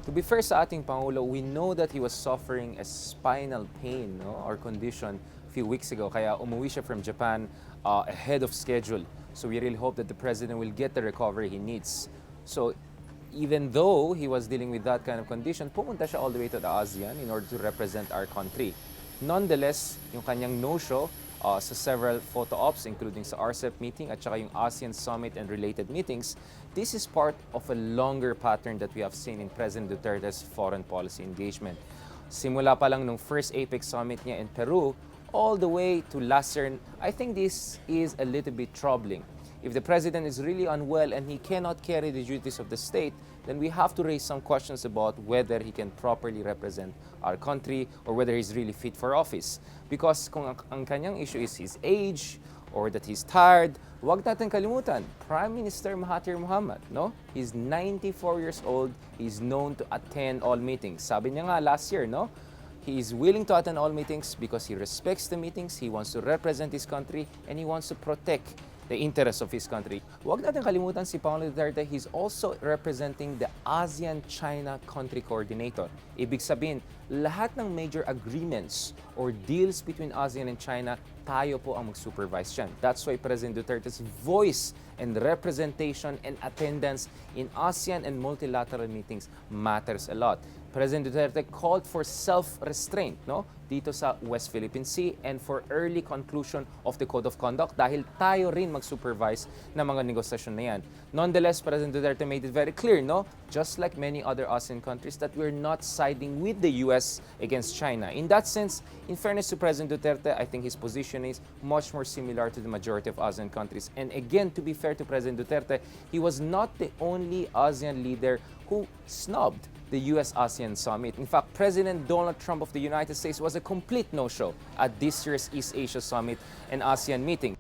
To be fair sa ating Pangulo, we know that he was suffering a spinal pain, no, or condition a few weeks ago. Kaya umuwi siya from Japan ahead of schedule. So we really hope that the President will get the recovery he needs. So even though he was dealing with that kind of condition, pumunta siya all the way to the ASEAN in order to represent our country. Nonetheless, yung kanyang no-show sa several photo ops, including sa RCEP meeting at saka yung ASEAN Summit and related meetings, this is part of a longer pattern that we have seen in President Duterte's foreign policy engagement. Simula pa lang nung first APEC summit niya in Peru, all the way to last year, I think this is a little bit troubling. If the President is really unwell and he cannot carry the duties of the state, then we have to raise some questions about whether he can properly represent our country or whether he's really fit for office. Because kung ang kanyang issue is his age or that he's tired, wag natin kalimutan, Prime Minister Mahathir Mohamad, no? He's 94 years old, he's known to attend all meetings. Sabi niya nga last year, no? He is willing to attend all meetings because he respects the meetings, he wants to represent his country, and he wants to protect the interests of his country. Huwag natin kalimutan si Pangulong Duterte, he's also representing the ASEAN-China Country Coordinator. Ibig sabihin, lahat ng major agreements or deals between ASEAN and China, tayo po ang mag-supervise dyan. That's why President Duterte's voice and representation and attendance in ASEAN and multilateral meetings matters a lot. President Duterte called for self-restraint, no, dito sa West Philippine Sea and for early conclusion of the Code of Conduct dahil tayo rin mag-supervise ng mga negosasyon na yan. Nonetheless, President Duterte made it very clear, no, just like many other ASEAN countries, that we're not siding with the US against China. In that sense, in fairness to President Duterte, I think his position is much more similar to the majority of ASEAN countries. And again, to be fair to President Duterte, he was not the only ASEAN leader who snubbed the US-ASEAN Summit. In fact, President Donald Trump of the United States was a complete no-show at this year's East Asia Summit and ASEAN meeting.